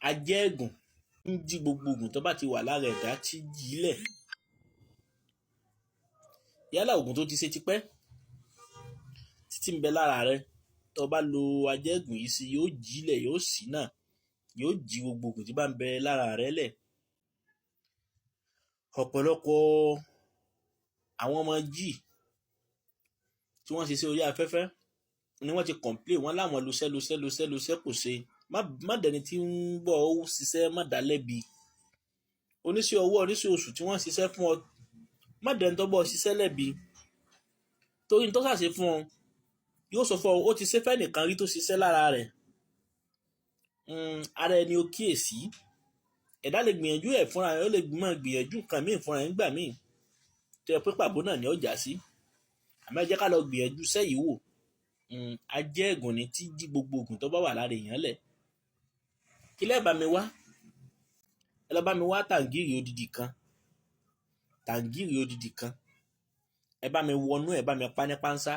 Ajẹ́gùn ń jí gbogbo ògùn tó bá ti wà lára ẹ̀dá tí jí lẹ̀. Yálà ògùn tó ti ṣe tipẹ́ títí ń bẹ lára rẹ, tó bá lo ajẹ́gùn yìí sí, yóò jí lẹ̀, yóò sì náà, yóò jí gbogbo ògùn tí bá ń bẹ lára rẹ lẹ̀. Ọ̀pọ̀lọpọ̀ àwọn ọmọ jí tí wọ́n ṣiṣẹ́ orí afẹ́fẹ́ ni wọ́n ti complain, wọ́n láwọn lọ́sẹ́ kò ṣe. Má dẹni tí ń bọ̀ ó ṣiṣẹ́, má dá lẹ́bi. Oníṣẹ́ ọwọ́, oníṣẹ́ oṣù tí wọ́n ṣiṣẹ́ fún ọ, má dẹni tó bọ̀ ṣiṣẹ́ lẹ́bi. Torí ní tó ṣàṣe fún ọ, yóò sọ fún ọ, ó ti ṣe fẹ́ nìkan rí tó ṣiṣẹ́ lára rẹ̀. Ara ẹni ó kíyèsí. Ẹ̀dá lè gbìyànjú ẹ̀ fúnra rẹ̀, ó lè máa gbìyànjú nǹkan míì fúnra rẹ̀ nígbà míì tó yẹ pé pàbó náà ni ó jà sí. Àmọ́ ẹ jẹ́ ká lọ gbìyànjú sẹ́yìí wò. Ajẹ́gùn ni tí jí gbogbo ògùn tó bá wà lára èèyàn lẹ̀. Kí lẹ́ bá mi wá? Ẹ lọ bá mi wá tàǹgìrì odidi kan. Tàǹgìrì odidi kan. Ẹ bá mi wọnú ẹ̀, bá mi pa ní pánsá.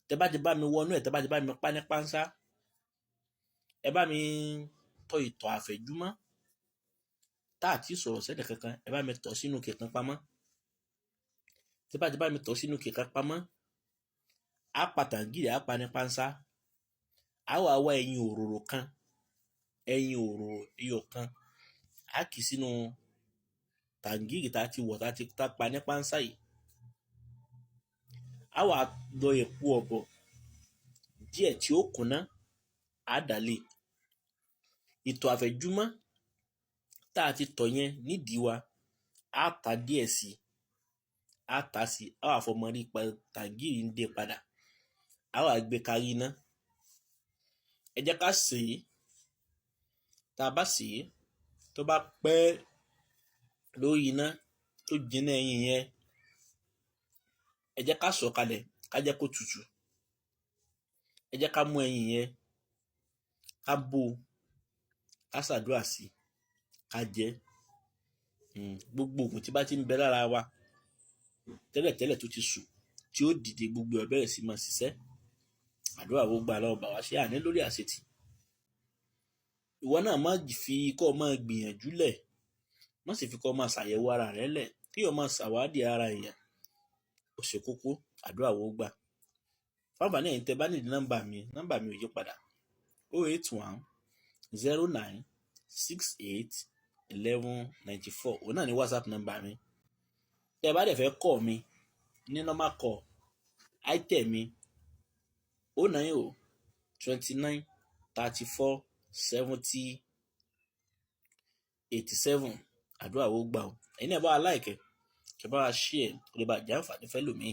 Tẹ bá ti bá mi wọnú ẹ̀, tẹ bá ti bá mi pa ní pánsá, ẹ bá mi tọ ìtọ̀ àfẹ́jùmọ́ tá àti sọ̀rọ̀ sẹ́dẹ̀ kankan, ẹ bá mi tọ̀ sínú kẹ̀kan pamọ́. Tẹ bá ti bá mi tọ̀ sínú kẹ̀kan pamọ́, á pa tàǹgìrì, á pa ní pánsá. Á wá wá ẹyin òróró kan, ẹyin òróró iyọ̀ kan, á kì í sínú tàǹgìrì tá ti wọ̀ tá pa ní pánsá yìí. Á wá lọ epo ọ̀bọ̀ díẹ̀ tí ó kúnná, á dàlé. Ìtọ̀ àfẹ́jùmọ́ tá a ti tọ̀ yẹn nídìí wa, á ta díẹ̀ sí, á ta sí, á wá fọmọ rí pa tàǹgìrì ń dé padà. Á wá gbé karí iná. Ẹ jẹ́ ká sè é. Tá a bá sè é, tó bá pẹ́ lórí iná tó jiná ẹyin yẹn, ẹ jẹ́ ká sọ̀ kalẹ̀, ká jẹ́ kó tutù. Ẹ jẹ́ ká mú ẹyin yẹn, ká bó, ká ṣàdúrà sí, ká jẹ. Gbogbo ògùn tí bá ti ń bẹ lára wa tẹ́lẹ̀tẹ́lẹ̀ tó ti sùn, tí ó dìde, gbogbo ẹ̀ bẹ̀rẹ̀ sí máa ṣiṣẹ́. Àdúrà wo gbà lọ́wọ́ bà wá ṣe àní lórí àṣetì. Ìwọ náà má fi kọ́ máa gbìyànjú lẹ̀, má sì fi kọ́ máa ṣàyẹ̀wò ara rẹ lẹ̀, kí o máa ṣàwádìí ara èèyàn. Ó ṣe kókó, àdúrà wo gbà. Fáǹfààní ẹ̀yin tẹ́ bá nídìí nọ́mbà mi ò yí padà. 081 09 68 11 94. Òun náà ni WhatsApp nọ́mbà mi. Tẹ́ bá dẹ̀ fẹ́ kọ́ mi ní normal call, item mi 090 29 34 70 87. Àdúrà wo gbà o. Ẹ̀yin náà bá wa like, kẹ́ bá wa share, kó lè bá jẹ́ àǹfààní fẹ́ lòmíì.